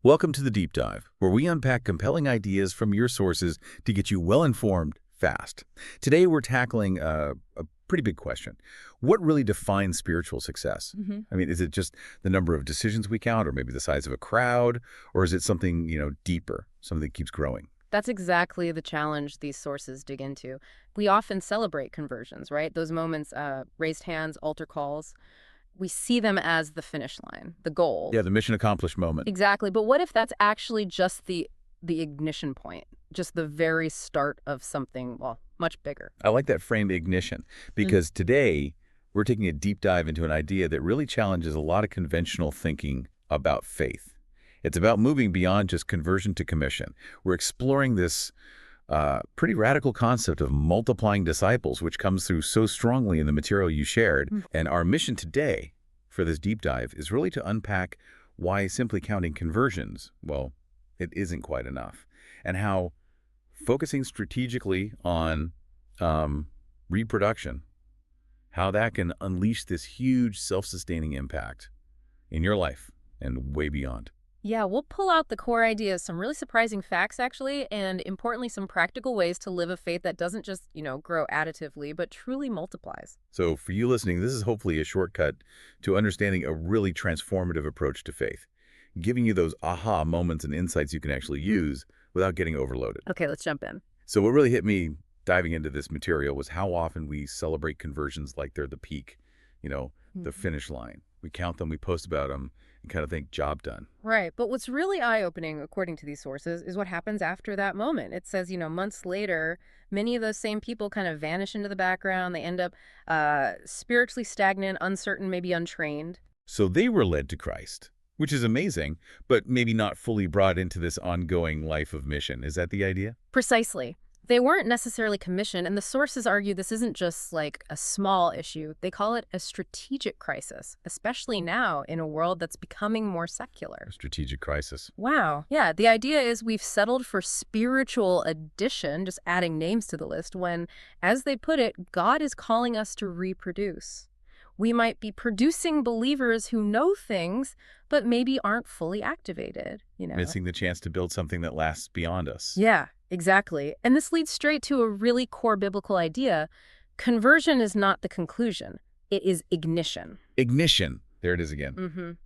Welcome to the Deep Dive, where we unpack compelling ideas from your sources to get you well-informed fast. Today, we're tackling a pretty big question. What really defines spiritual success? I mean, is it just the number of decisions we count, or maybe the size of a crowd, or is it something, deeper, something that keeps growing? That's exactly the challenge these sources dig into. We often celebrate conversions, right? Those moments, raised hands, altar calls, we see them as the finish line, the goal. Yeah, the mission accomplished moment. Exactly. But what if that's actually just the ignition point, just the very start of something, well, much bigger? I like that frame, ignition, because today we're taking a deep dive into an idea that really challenges a lot of conventional thinking about faith. It's about moving beyond just conversion to commission. We're exploring this pretty radical concept of multiplying disciples, which comes through so strongly in the material you shared. And our mission today for this deep dive is really to unpack why simply counting conversions, well, it isn't quite enough, and how focusing strategically on reproduction, how that can unleash this huge self-sustaining impact in your life and way beyond. Yeah, we'll pull out the core ideas, some really surprising facts, actually, and importantly, some practical ways to live a faith that doesn't just, grow additively, but truly multiplies. So for you listening, this is hopefully a shortcut to understanding a really transformative approach to faith, giving you those aha moments and insights you can actually use without getting overloaded. Okay, let's jump in. So what really hit me diving into this material was how often we celebrate conversions like they're the peak, the finish line. We count them, we post about them, and kind of think, job done. Right. But what's really eye-opening, according to these sources, is what happens after that moment. It says, months later, many of those same people kind of vanish into the background. They end up spiritually stagnant, uncertain, maybe untrained. So they were led to Christ, which is amazing, but maybe not fully brought into this ongoing life of mission. Is that the idea? Precisely. They weren't necessarily commissioned, and the sources argue this isn't just like a small issue. They call it a strategic crisis, especially now in a world that's becoming more secular. A strategic crisis. Wow. Yeah, the idea is we've settled for spiritual addition, just adding names to the list, when, as they put it, God is calling us to reproduce. We might be producing believers who know things, but maybe aren't fully activated, Missing the chance to build something that lasts beyond us. Yeah, exactly. And this leads straight to a really core biblical idea. Conversion is not the conclusion. It is ignition. Ignition. There it is again.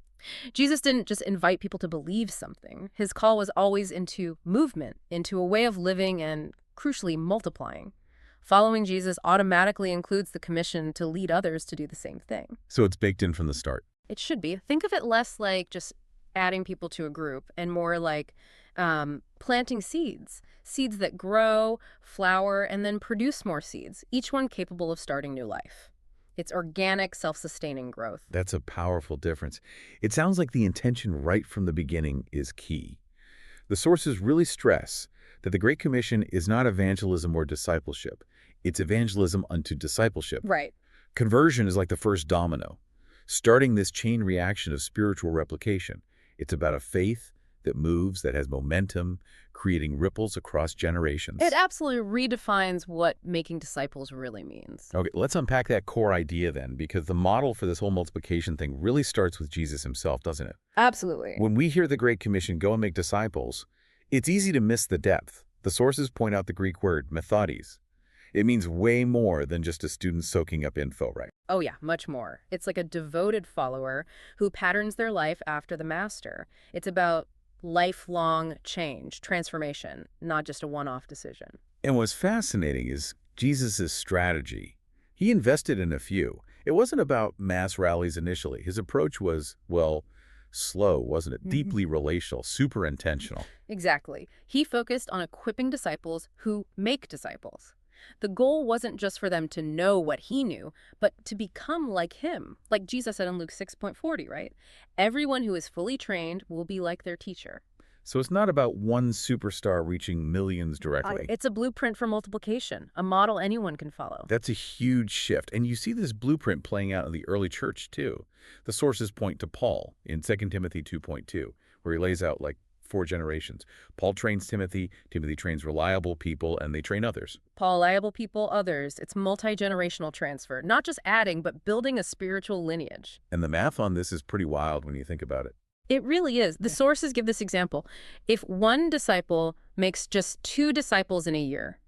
Jesus didn't just invite people to believe something. His call was always into movement, into a way of living and, crucially, multiplying. Following Jesus automatically includes the commission to lead others to do the same thing. So it's baked in from the start. It should be. Think of it less like just adding people to a group and more like planting seeds. Seeds that grow, flower, and then produce more seeds, each one capable of starting new life. It's organic, self-sustaining growth. That's a powerful difference. It sounds like the intention right from the beginning is key. The sources really stress that the Great Commission is not evangelism or discipleship. It's evangelism unto discipleship. Right. Conversion is like the first domino, starting this chain reaction of spiritual replication. It's about a faith that moves, that has momentum, creating ripples across generations. It absolutely redefines what making disciples really means. Okay, let's unpack that core idea then, because the model for this whole multiplication thing really starts with Jesus himself, doesn't it? Absolutely. When we hear the Great Commission, go and make disciples, it's easy to miss the depth. The sources point out the Greek word, methodes. It means way more than just a student soaking up info, right? Oh yeah, much more. It's like a devoted follower who patterns their life after the master. It's about lifelong change, transformation, not just a one-off decision. And what's fascinating is Jesus' strategy. He invested in a few. It wasn't about mass rallies initially. His approach was, well, slow, wasn't it? Deeply relational, super intentional. Exactly. He focused on equipping disciples who make disciples. The goal wasn't just for them to know what he knew, but to become like him. Like Jesus said in Luke 6:40, right? Everyone who is fully trained will be like their teacher. So it's not about one superstar reaching millions directly. It's a blueprint for multiplication, a model anyone can follow. That's a huge shift. And you see this blueprint playing out in the early church, too. The sources point to Paul in 2 Timothy 2:2, where he lays out like 4 generations. Paul trains Timothy, Timothy trains reliable people, and they train others. Paul, reliable people, others. It's multi-generational transfer, not just adding, but building a spiritual lineage. And the math on this is pretty wild when you think about it. It really is. The sources give this example. If one disciple makes just 2 disciples in a year,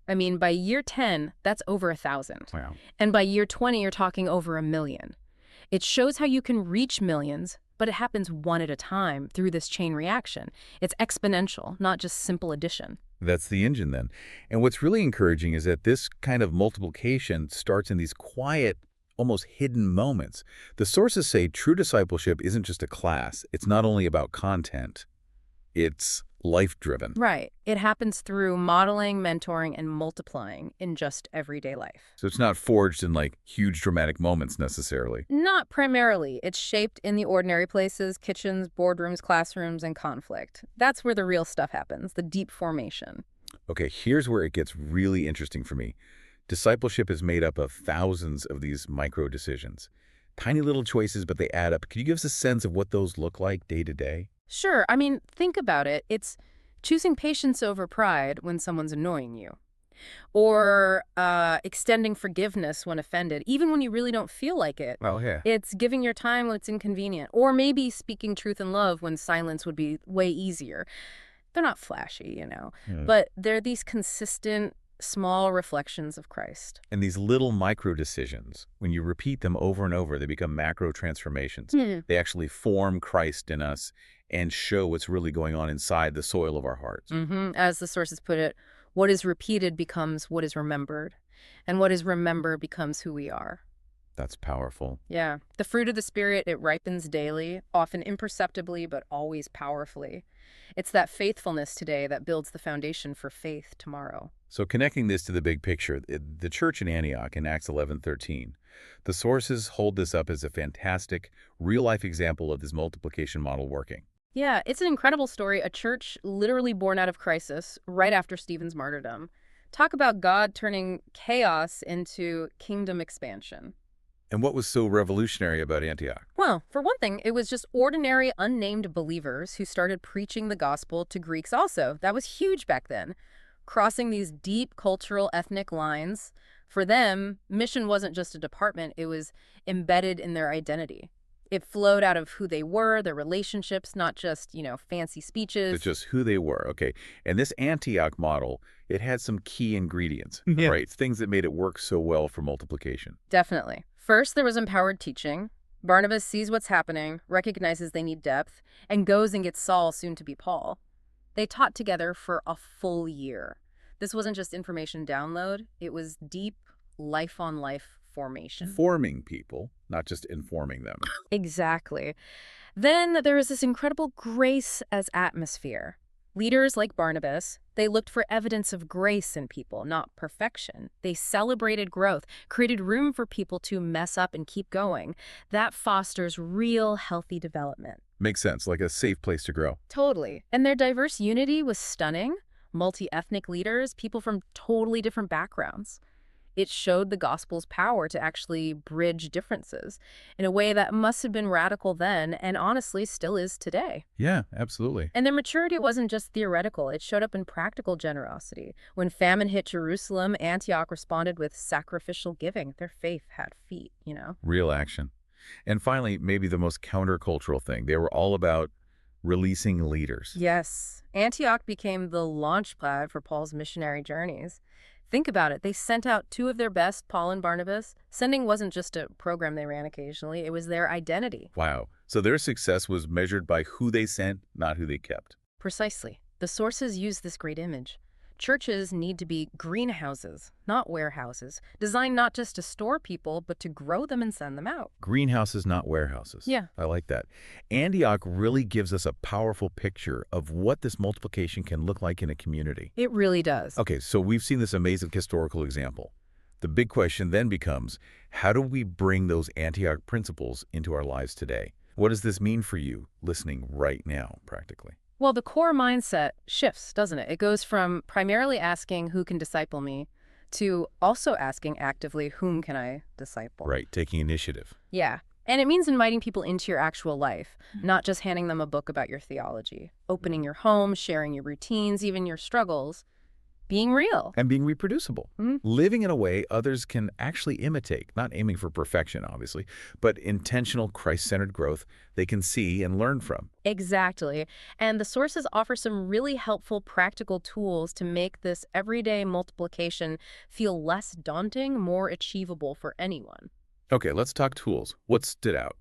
I mean, by year 10, that's over 1,000. Wow. And by year 20, you're talking over 1,000,000. It shows how you can reach millions, but it happens one at a time through this chain reaction. It's exponential, not just simple addition. That's the engine then. And what's really encouraging is that this kind of multiplication starts in these quiet, almost hidden moments. The sources say true discipleship isn't just a class. It's not only about content. It's life-driven. Right. It happens through modeling, mentoring, and multiplying in just everyday life. So it's not forged in like huge dramatic moments necessarily. Not primarily. It's shaped in the ordinary places, kitchens, boardrooms, classrooms, and conflict. That's where the real stuff happens, the deep formation. Okay, here's where it gets really interesting for me. Discipleship is made up of thousands of these micro decisions. Tiny little choices, but they add up. Can you give us a sense of what those look like day to day? Sure. I mean, think about it. It's choosing patience over pride when someone's annoying you. Or extending forgiveness when offended, even when you really don't feel like it. Oh, yeah. It's giving your time when it's inconvenient. Or maybe speaking truth in love when silence would be way easier. They're not flashy, but they're these consistent, small reflections of Christ. And these little micro decisions, when you repeat them over and over, they become macro transformations. They actually form Christ in us and show what's really going on inside the soil of our hearts. As the sources put it, what is repeated becomes what is remembered, and what is remembered becomes who we are. That's powerful. Yeah. The fruit of the Spirit, it ripens daily, often imperceptibly, but always powerfully. It's that faithfulness today that builds the foundation for faith tomorrow. So connecting this to the big picture, the church in Antioch in Acts 11:13, the sources hold this up as a fantastic, real-life example of this multiplication model working. Yeah, it's an incredible story, a church literally born out of crisis right after Stephen's martyrdom. Talk about God turning chaos into kingdom expansion. And what was so revolutionary about Antioch? Well, for one thing, it was just ordinary, unnamed believers who started preaching the gospel to Greeks also. That was huge back then. Crossing these deep cultural, ethnic lines. For them, mission wasn't just a department, it was embedded in their identity. It flowed out of who they were, their relationships, not just, fancy speeches. It's just who they were. Okay. And this Antioch model, it had some key ingredients, Yeah. right? Things that made it work so well for multiplication. Definitely. First, there was empowered teaching. Barnabas sees what's happening, recognizes they need depth, and goes and gets Saul, soon to be Paul. They taught together for a full year. This wasn't just information download. It was deep, life-on-life formation. Forming people, not just informing them. Exactly. Then there was this incredible grace as atmosphere. Leaders like Barnabas, they looked for evidence of grace in people, not perfection. They celebrated growth, created room for people to mess up and keep going. That fosters real healthy development. Makes sense, like a safe place to grow. Totally. And their diverse unity was stunning. Multi-ethnic leaders, people from totally different backgrounds. It showed the gospel's power to actually bridge differences in a way that must have been radical then and honestly still is today. Yeah, absolutely. And their maturity wasn't just theoretical. It showed up in practical generosity. When famine hit Jerusalem, Antioch responded with sacrificial giving. Their faith had feet, Real action. And finally, maybe the most countercultural thing, they were all about releasing leaders. Yes. Antioch became the launchpad for Paul's missionary journeys. Think about it. They sent out 2 of their best, Paul and Barnabas. Sending wasn't just a program they ran occasionally. It was their identity. Wow. So their success was measured by who they sent, not who they kept. Precisely. The sources use this great image. Churches need to be greenhouses, not warehouses, designed not just to store people, but to grow them and send them out. Greenhouses, not warehouses. Yeah. I like that. Antioch really gives us a powerful picture of what this multiplication can look like in a community. It really does. Okay, so we've seen this amazing historical example. The big question then becomes, how do we bring those Antioch principles into our lives today? What does this mean for you listening right now, practically? Well, the core mindset shifts, doesn't it? It goes from primarily asking who can disciple me to also asking actively whom can I disciple. Right, taking initiative. Yeah. And it means inviting people into your actual life, not just handing them a book about your theology. Opening your home, sharing your routines, even your struggles. Being real. And being reproducible. Mhm. Living in a way others can actually imitate, not aiming for perfection, obviously, but intentional Christ-centered growth they can see and learn from. Exactly. And the sources offer some really helpful practical tools to make this everyday multiplication feel less daunting, more achievable for anyone. Okay, let's talk tools. What stood out?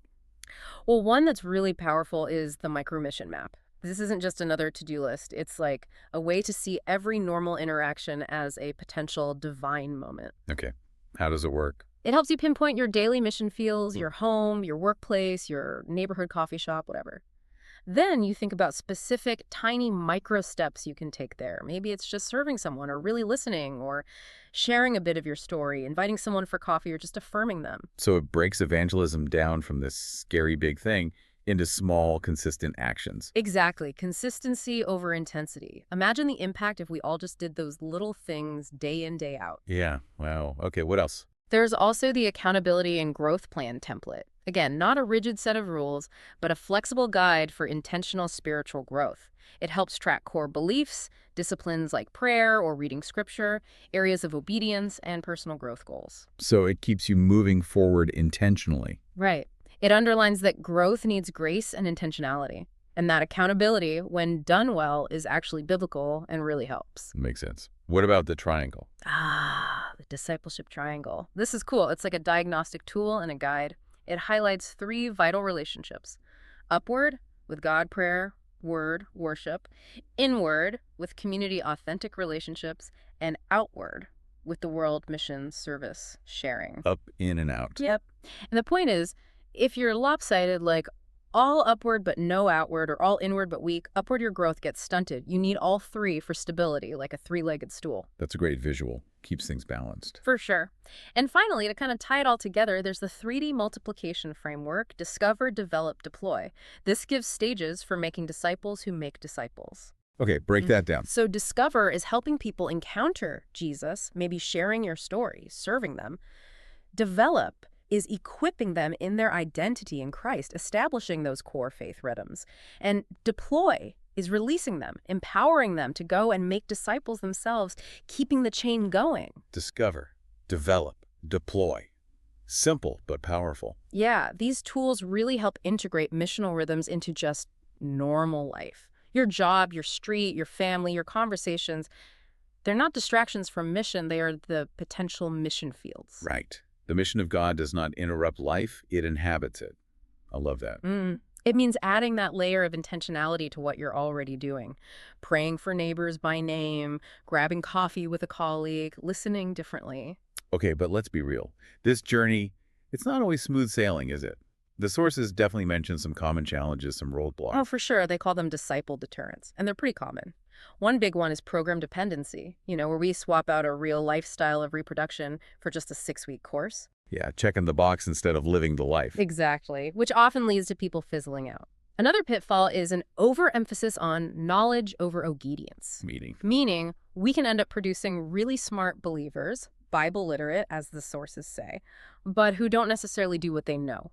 Well, one that's really powerful is the micro mission map. This isn't just another to-do list. It's like a way to see every normal interaction as a potential divine moment. Okay, how does it work? It helps you pinpoint your daily mission fields, your home, your workplace, your neighborhood coffee shop, whatever. Then you think about specific tiny micro steps you can take there. Maybe it's just serving someone or really listening or sharing a bit of your story, inviting someone for coffee or just affirming them. So it breaks evangelism down from this scary big thing into small, consistent actions. Exactly. Consistency over intensity. Imagine the impact if we all just did those little things day in, day out. Yeah, wow. Okay, what else? There's also the accountability and growth plan template. Again, not a rigid set of rules, but a flexible guide for intentional spiritual growth. It helps track core beliefs, disciplines like prayer or reading scripture, areas of obedience, and personal growth goals. So it keeps you moving forward intentionally. Right. It underlines that growth needs grace and intentionality, and that accountability, when done well, is actually biblical and really helps. Makes sense. What about the triangle? The discipleship triangle. This is cool. It's like a diagnostic tool and a guide. It highlights 3 vital relationships: upward, with God, prayer, word, worship; inward, with community, authentic relationships; and outward, with the world, mission, service, sharing. Up, in, and out. Yep. And the point is, if you're lopsided, like all upward but no outward, or all inward but weak, upward your growth gets stunted. You need all 3 for stability, like a 3-legged stool. That's a great visual. Keeps things balanced. For sure. And finally, to kind of tie it all together, there's the 3D multiplication framework: discover, develop, deploy. This gives stages for making disciples who make disciples. Okay, break that down. So discover is helping people encounter Jesus, maybe sharing your story, serving them. Develop is equipping them in their identity in Christ, establishing those core faith rhythms. And deploy is releasing them, empowering them to go and make disciples themselves, keeping the chain going. Discover, develop, deploy. Simple but powerful. Yeah, these tools really help integrate missional rhythms into just normal life. Your job, your street, your family, your conversations, they're not distractions from mission, they are the potential mission fields. Right. The mission of God does not interrupt life, it inhabits it. I love that. It means adding that layer of intentionality to what you're already doing. Praying for neighbors by name, grabbing coffee with a colleague, listening differently. Okay, but let's be real. This journey, it's not always smooth sailing, is it? The sources definitely mention some common challenges, some roadblocks. Oh, for sure. They call them disciple deterrents, and they're pretty common. One big one is program dependency, where we swap out a real lifestyle of reproduction for just a 6-week course. Yeah, checking the box instead of living the life. Exactly, which often leads to people fizzling out. Another pitfall is an overemphasis on knowledge over obedience. Meaning, we can end up producing really smart believers, Bible literate, as the sources say, but who don't necessarily do what they know.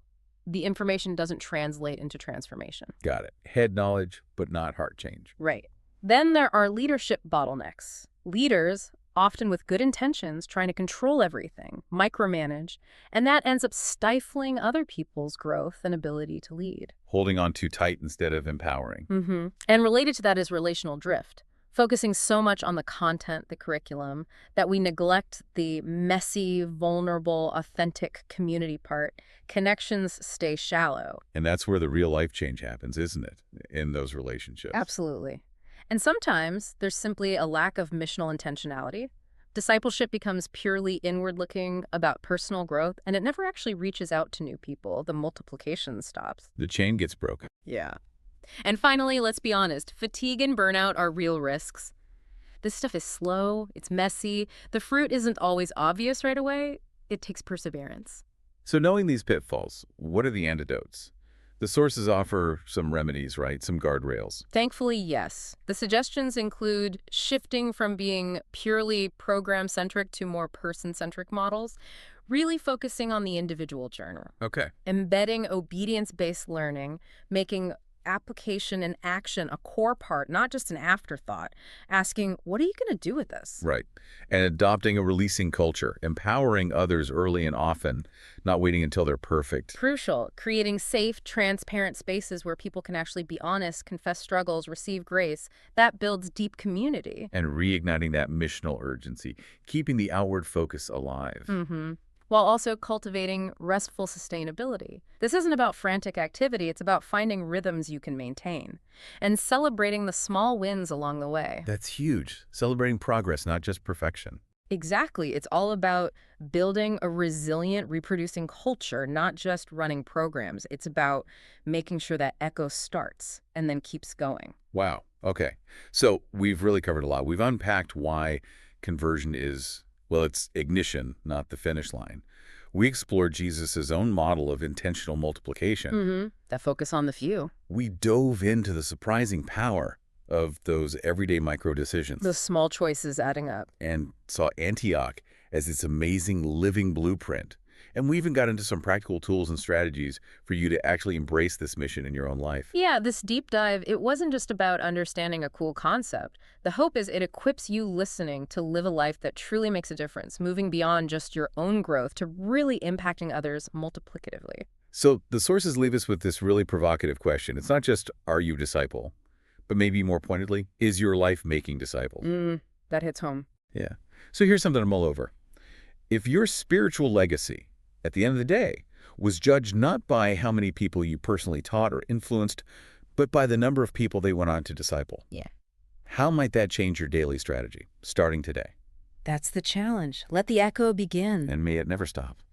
The information doesn't translate into transformation. Got it. Head knowledge, but not heart change. Right. Then there are leadership bottlenecks. Leaders, often with good intentions, trying to control everything, micromanage, and that ends up stifling other people's growth and ability to lead. Holding on too tight instead of empowering. And related to that is relational drift. Focusing so much on the content, the curriculum, that we neglect the messy, vulnerable, authentic community part. Connections stay shallow. And that's where the real life change happens, isn't it? In those relationships. Absolutely. And sometimes there's simply a lack of missional intentionality. Discipleship becomes purely inward-looking, about personal growth, and it never actually reaches out to new people. The multiplication stops. The chain gets broken. Yeah. And finally, let's be honest, fatigue and burnout are real risks. This stuff is slow, it's messy, the fruit isn't always obvious right away. It takes perseverance. So knowing these pitfalls, what are the antidotes? The sources offer some remedies, right? Some guardrails. Thankfully, yes. The suggestions include shifting from being purely program-centric to more person-centric models, really focusing on the individual journey. Okay. Embedding obedience-based learning, making application and action a core part, not just an afterthought. Asking, what are you going to do with this? Right. And adopting a releasing culture, empowering others early and often, not waiting until they're perfect. Crucial. Creating safe, transparent spaces where people can actually be honest, confess struggles, receive grace. That builds deep community. And reigniting that missional urgency, keeping the outward focus alive. While also cultivating restful sustainability. This isn't about frantic activity, it's about finding rhythms you can maintain and celebrating the small wins along the way. That's huge. Celebrating progress, not just perfection. Exactly. It's all about building a resilient, reproducing culture, not just running programs. It's about making sure that echo starts and then keeps going. Wow. Okay. So we've really covered a lot. We've unpacked why conversion is, well, it's ignition, not the finish line. We explored Jesus' own model of intentional multiplication. That focus on the few. We dove into the surprising power of those everyday micro-decisions. The small choices adding up. And saw Antioch as this amazing living blueprint. And we even got into some practical tools and strategies for you to actually embrace this mission in your own life. Yeah, this deep dive, it wasn't just about understanding a cool concept. The hope is it equips you listening to live a life that truly makes a difference, moving beyond just your own growth to really impacting others multiplicatively. So the sources leave us with this really provocative question. It's not just, are you a disciple? But maybe more pointedly, is your life making disciples? That hits home. Yeah. So here's something to mull over. If your spiritual legacy, at the end of the day, was judged not by how many people you personally taught or influenced, but by the number of people they went on to disciple. Yeah. How might that change your daily strategy, starting today? That's the challenge. Let the echo begin. And may it never stop.